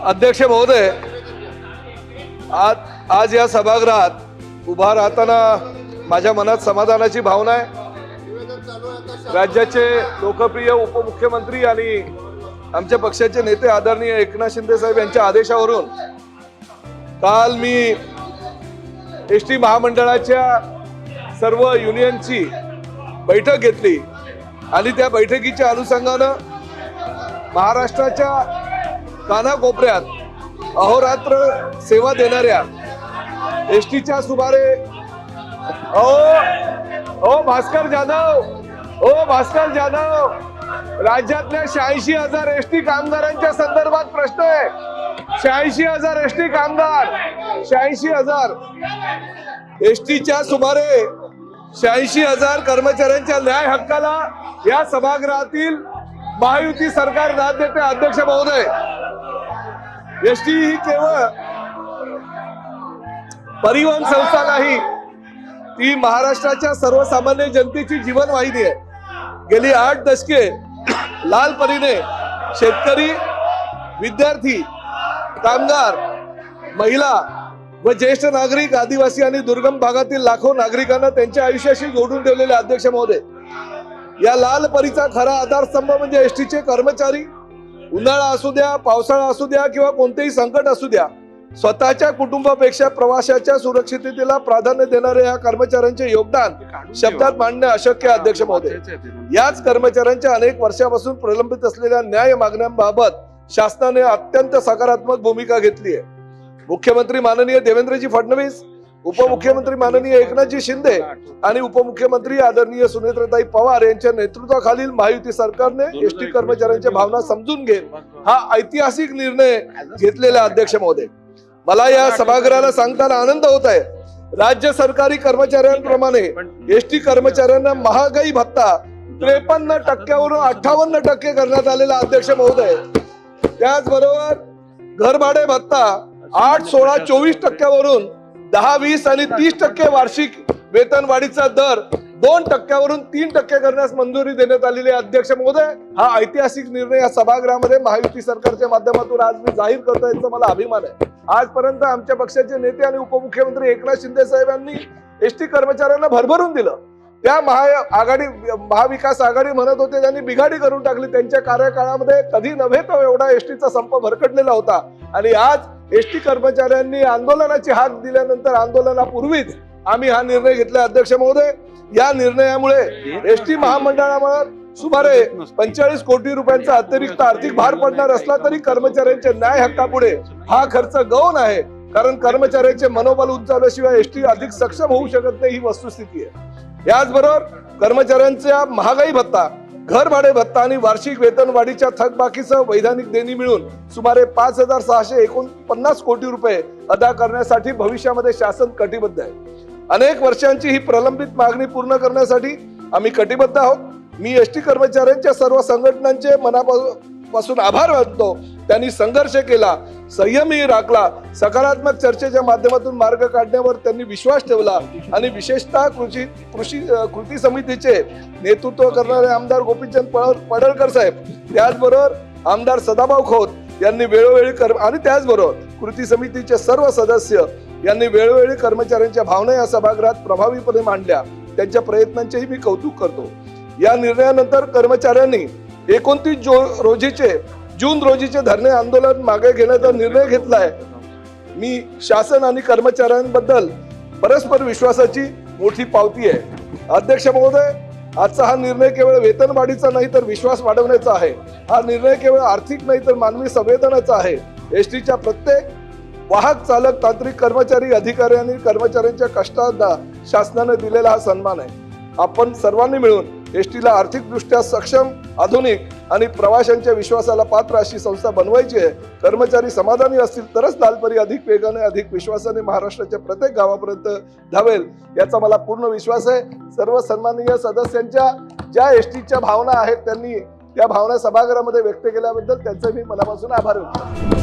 अध्यक्ष महोदय, आज या सभागृहात उभा राहताना माझ्या मनात समाधानाची भावना आहे। राज्याचे लोकप्रिय उपमुख्यमंत्री आणि आमच्या पक्षाचे नेते आदरणीय एकनाथ शिंदे साहेब यांच्या आदेशावरून काल मी एसटी महामंडळाच्या सर्व युनियनची बैठक घेतली आणि त्या बैठकीच्या अनुषंगानं महाराष्ट्राच्या कानाकोपऱ्यात अहोरात्र सेवा देणाऱ्या एसटीच्या सुमारे भास्कर जाधव राज्यातल्या 86,000 एसटी कामगारांच्या संदर्भात प्रश्न आहे। 86,000 एसटी कामगार, 86,000 एसटीच्या सुमारे 86,000 कर्मचाऱ्यांच्या न्याय हक्काला या सभागृहातील महायुती सरकार दाद देते। अध्यक्ष महोदय, एसटी ही केवळ परिवहन संस्था नाही, ती महाराष्ट्राच्या सर्वसामान्य जनतेची जीवनवाहिनी आहे। गेली 8 दशके लालपरीने शेतकरी, विद्यार्थी, कामगार, महिला व ज्येष्ठ नागरिक, आदिवासी आणि दुर्गम भागातील लाखो नागरिकांना त्यांच्या आयुष्याशी जोडून ठेवलेले अध्यक्ष महोदय, या लालपरीचा खरा आधारस्तंभ म्हणजे एसटीचे कर्मचारी। उन्हाळा असू द्या, पावसाळा असू द्या किंवा कोणतेही संकट असू द्या, स्वतःच्या कुटुंबापेक्षा प्रवाशाच्या सुरक्षिततेला प्राधान्य देणारे या कर्मचाऱ्यांचे योगदान शब्दात मांडणे अशक्य आहे। अध्यक्ष महोदय, याच कर्मचाऱ्यांच्या अनेक वर्षापासून प्रलंबित असलेल्या न्याय मागण्यांबाबत शासनाने अत्यंत सकारात्मक भूमिका घेतली आहे। मुख्यमंत्री माननीय देवेंद्रजी फडणवीस, उपमुख्यमंत्री माननीय एकनाथजी शिंदे आणि उपमुख्यमंत्री आदरणीय सुनेत्राताई पवार यांच्या नेतृत्वाखालील महायुती सरकारने एसटी कर्मचाऱ्यांच्या भावना समजून घेत हा ऐतिहासिक निर्णय घेतलेला अध्यक्ष महोदय, मला या सभागृहाला सांगताना आनंद होत आहे। राज्य सरकारी कर्मचाऱ्यांप्रमाणे एसटी कर्मचाऱ्यांना महागाई भत्ता 53% 58% करण्यात आलेला अध्यक्ष महोदय, त्याचबरोबर घरभाडे भत्ता 8, 16, 24% 10, 20 आणि 30% वार्षिक वेतन वाढीचा दर 2% 3% करण्यास मंजुरी देण्यात आलेली आहे। अध्यक्ष महोदय, हा ऐतिहासिक निर्णय या सभागृहामध्ये महायुती सरकारच्या माध्यमातून आज मी जाहीर करतो, याचा मला अभिमान आहे। आजपर्यंत आमच्या पक्षाचे नेते आणि उपमुख्यमंत्री एकनाथ शिंदे साहेब यांनी एसटी कर्मचाऱ्यांना भरभरून दिलं। त्या महाविकास आघाडी म्हणत होते, त्यांनी बिघाडी करून टाकली। त्यांच्या कार्यकाळामध्ये कधी नव्हे तो एवढा एसटीचा संप भरकटलेला होता आणि आज एसटी कर्मचाऱ्यांनी आंदोलनाची हाक दिल्यानंतर आंदोलनापूर्वीच आम्ही हा निर्णय घेतला। अध्यक्ष महोदय, या निर्णयामुळे एसटी महामंडळावर सुमारे 45 कोटी रुपयांचा अतिरिक्त आर्थिक भार पडणार असला तरी कर्मचाऱ्यांच्या न्याय हक्कापुढे हा खर्च गौण आहे, कारण कर्मचाऱ्यांचे मनोबल उंचावल्याशिवाय एसटी अधिक सक्षम होऊ शकत नाही, ही वस्तुस्थिती आहे। याचबरोबर कर्मचाऱ्यांच्या महागाई भत्ता, घर भाडे भत्ता आणि वार्षिक वेतन वाढीच्या थकबाकीसह वैधानिक देणी मिळून सुमारे 5,649 कोटी रुपये अदा करण्यासाठी भविष्यामध्ये शासन कटिबद्ध आहे। अनेक वर्षांची ही प्रलंबित मागणी पूर्ण करण्यासाठी आम्ही कटिबद्ध आहोत। मी एसटी कर्मचाऱ्यांच्या सर्व संघटनांचे मनापासून आभार मानतो। त्यांनी संघर्ष केला, संयमी राखला, सकारात्मक चर्चेच्या माध्यमातून मार्ग काढण्यावर त्यांनी विश्वास ठेवला आणि विशेषतः कृती समितीचे नेतृत्व करणारे आमदार गोपीचंद पडळकर साहेब, त्याचबरोबर आमदार सदाभाऊ खोत यांनी वेळोवेळी आणि त्याचबरोबर कृती समितीचे सर्व सदस्य यांनी वेळोवेळी कर्मचाऱ्यांच्या भावना या सभागृहात प्रभावीपणे मांडल्या। त्यांच्या प्रयत्नांचेही मी कौतुक करतो। या निर्णयानंतर कर्मचाऱ्यांनी 29 जून रोजीचे धरणे आंदोलन मागे घेण्याचा निर्णय घेतलाय। मी शासन आणि कर्मचाऱ्यांबद्दल परस्पर विश्वासाची मोठी पावती आहे। अध्यक्ष महोदय, आजचा हा निर्णय केवळ वेतनवाढीचा नाही तर विश्वास वाढवण्याचा आहे। हा निर्णय केवळ आर्थिक नाही तर मानवी संवेदनाचा आहे। एसटीच्या प्रत्येक वाहक, चालक, तांत्रिक, कर्मचारी, अधिकारी आणि कर्मचाऱ्यांच्या कष्टाला शासनाने दिलेला हा सन्मान आहे। आपण सर्वांनी मिळून एसटीला आर्थिकदृष्ट्या सक्षम, आधुनिक आणि प्रवाशांच्या विश्वासाला पात्र अशी संस्था बनवायची आहे। कर्मचारी समाधानी असतील तरच लालपरी अधिक वेगाने, अधिक विश्वासाने महाराष्ट्राच्या प्रत्येक गावापर्यंत धावेल, याचा मला पूर्ण विश्वास आहे। सर्व सन्माननीय सदस्यांच्या ज्या एसटीच्या भावना आहेत त्यांनी त्या भावना सभागृहामध्ये व्यक्त केल्याबद्दल त्यांचे मी मनापासून आभार व्यक्त करतो।